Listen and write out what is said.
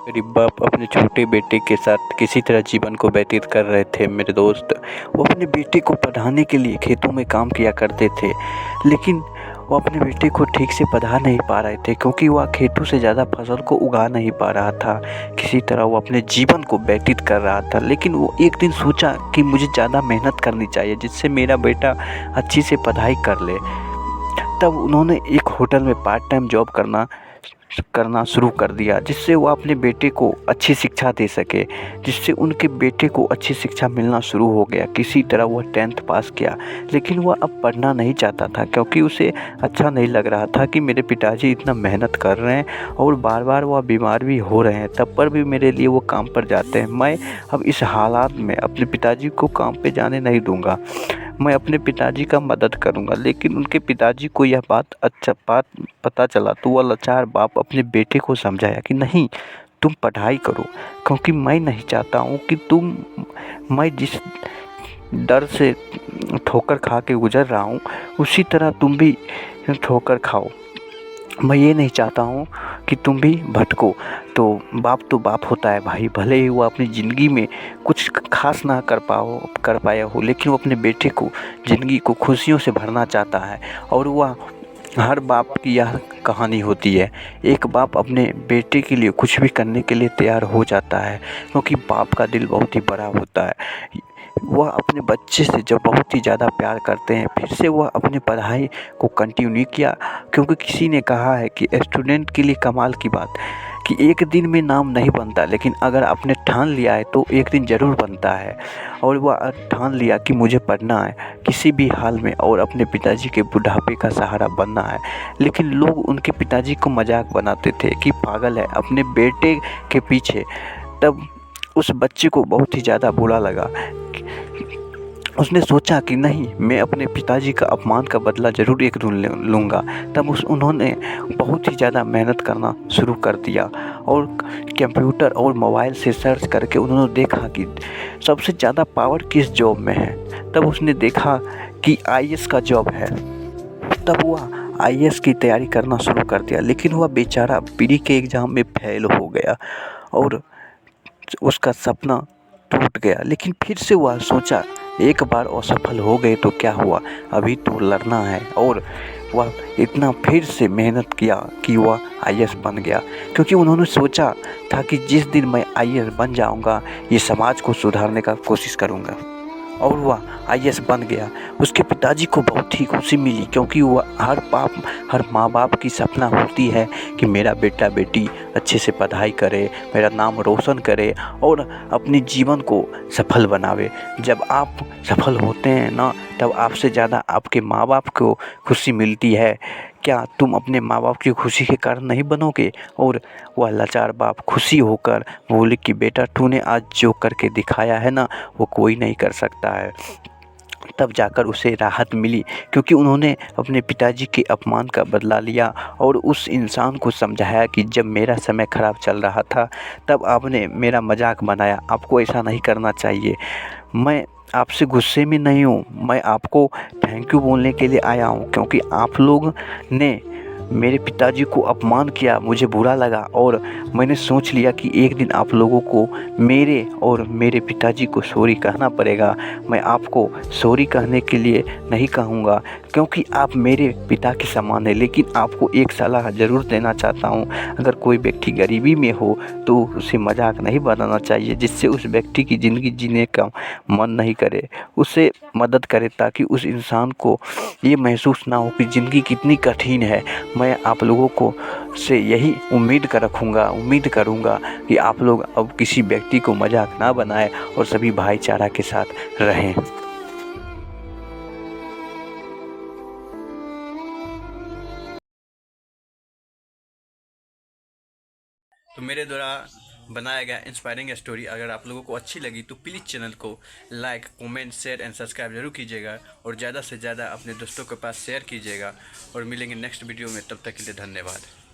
गरीब बाप अपने छोटे बेटे के साथ किसी तरह जीवन को व्यतीत कर रहे थे मेरे दोस्त। वो अपने बेटे को पढ़ाने के लिए खेतों में काम किया करते थे, लेकिन वो अपने बेटे को ठीक से पढ़ा नहीं पा रहे थे क्योंकि वह खेतों से ज़्यादा फसल को उगा नहीं पा रहा था। किसी तरह वो अपने जीवन को व्यतीत कर रहा था, लेकिन वो एक दिन सोचा कि मुझे ज़्यादा मेहनत करनी चाहिए जिससे मेरा बेटा अच्छी से पढ़ाई कर ले। तब उन्होंने एक होटल में पार्ट टाइम जॉब करना शुरू कर दिया, जिससे वो अपने बेटे को अच्छी शिक्षा दे सके। जिससे उनके बेटे को अच्छी शिक्षा मिलना शुरू हो गया। किसी तरह वह 10th पास किया, लेकिन वह अब पढ़ना नहीं चाहता था क्योंकि उसे अच्छा नहीं लग रहा था कि मेरे पिताजी इतना मेहनत कर रहे हैं और बार बार वह बीमार भी हो रहे हैं, तब पर भी मेरे लिए वो काम पर जाते हैं। मैं अब इस हालात में अपने पिताजी को काम पे जाने नहीं दूंगा। मैं अपने पिताजी का मदद करूंगा। लेकिन उनके पिताजी को यह बात पता चला तो वह लाचार बाप अपने बेटे को समझाया कि नहीं, तुम पढ़ाई करो, क्योंकि मैं नहीं चाहता हूँ कि मैं जिस डर से ठोकर खा के गुजर रहा हूँ उसी तरह तुम भी ठोकर खाओ। मैं ये नहीं चाहता हूँ कि तुम भी भटको। तो बाप होता है भाई, भले ही वो अपनी ज़िंदगी में कुछ खास ना कर पाया हो, लेकिन वो अपने बेटे को ज़िंदगी को खुशियों से भरना चाहता है। और वह हर बाप की यह कहानी होती है। एक बाप अपने बेटे के लिए कुछ भी करने के लिए तैयार हो जाता है, क्योंकि बाप का दिल बहुत ही बड़ा होता है। वह अपने बच्चे से जब बहुत ही ज़्यादा प्यार करते हैं, फिर से वह अपनी पढ़ाई को कंटिन्यू किया, क्योंकि किसी ने कहा है कि स्टूडेंट के लिए कमाल की बात कि एक दिन में नाम नहीं बनता, लेकिन अगर आपने ठान लिया है तो एक दिन ज़रूर बनता है। और वह ठान लिया कि मुझे पढ़ना है किसी भी हाल में और अपने पिताजी के बुढ़ापे का सहारा बनना है। लेकिन लोग उनके पिताजी को मजाक बनाते थे कि पागल है अपने बेटे के पीछे। तब उस बच्चे को बहुत ही ज़्यादा बुरा लगा। उसने सोचा कि नहीं, मैं अपने पिताजी का अपमान का बदला ज़रूर एक दिन लूँगा। तब उन्होंने बहुत ही ज़्यादा मेहनत करना शुरू कर दिया और कंप्यूटर और मोबाइल से सर्च करके उन्होंने देखा कि सबसे ज़्यादा पावर किस जॉब में है। तब उसने देखा कि आईएएस का जॉब है। तब वह आईएएस की तैयारी करना शुरू कर दिया, लेकिन वह बेचारा प्री के एग्ज़ाम में फेल हो गया और उसका सपना टूट गया। लेकिन फिर से वह सोचा, एक बार असफल हो गए तो क्या हुआ, अभी तो लड़ना है। और वह इतना फिर से मेहनत किया कि वह आईएएस बन गया, क्योंकि उन्होंने सोचा था कि जिस दिन मैं आईएएस बन जाऊंगा ये समाज को सुधारने का कोशिश करूंगा। और वह आईएएस बन गया। उसके पिताजी को बहुत ही खुशी मिली, क्योंकि वह हर माँ बाप की सपना होती है कि मेरा बेटा बेटी अच्छे से पढ़ाई करे, मेरा नाम रोशन करे और अपने जीवन को सफल बनावे। जब आप सफल होते हैं ना, तब आपसे ज़्यादा आपके माँ बाप को खुशी मिलती है। क्या तुम अपने माँ बाप की खुशी के कारण नहीं बनोगे? और वह लाचार बाप खुशी होकर बोले कि बेटा तूने आज जो करके दिखाया है ना, वो कोई नहीं कर सकता है। तब जाकर उसे राहत मिली, क्योंकि उन्होंने अपने पिताजी के अपमान का बदला लिया और उस इंसान को समझाया कि जब मेरा समय ख़राब चल रहा था तब आपने मेरा मजाक बनाया, आपको ऐसा नहीं करना चाहिए। मैं आपसे गुस्से में नहीं हूँ, मैं आपको थैंक यू बोलने के लिए आया हूँ, क्योंकि आप लोग ने मेरे पिताजी को अपमान किया, मुझे बुरा लगा और मैंने सोच लिया कि एक दिन आप लोगों को मेरे और मेरे पिताजी को सॉरी कहना पड़ेगा। मैं आपको सॉरी कहने के लिए नहीं कहूँगा, क्योंकि आप मेरे पिता के समान हैं। लेकिन आपको एक सलाह ज़रूर देना चाहता हूँ, अगर कोई व्यक्ति गरीबी में हो तो उसे मजाक नहीं बनाना चाहिए, जिससे उस व्यक्ति की ज़िंदगी जीने का मन नहीं करे। उसे मदद करें ताकि उस इंसान को ये महसूस ना हो कि ज़िंदगी कितनी कठिन है। मैं आप लोगों को से यही उम्मीद करूँगा कि आप लोग अब किसी व्यक्ति को मजाक ना बनाएं और सभी भाईचारा के साथ रहें। तो मेरे द्वारा बनाया गया इंस्पायरिंग स्टोरी अगर आप लोगों को अच्छी लगी तो प्लीज़ चैनल को like, comment, share and subscribe जरूर कीजिएगा और ज़्यादा से ज़्यादा अपने दोस्तों के पास शेयर कीजिएगा। और मिलेंगे नेक्स्ट वीडियो में, तब तक के लिए धन्यवाद।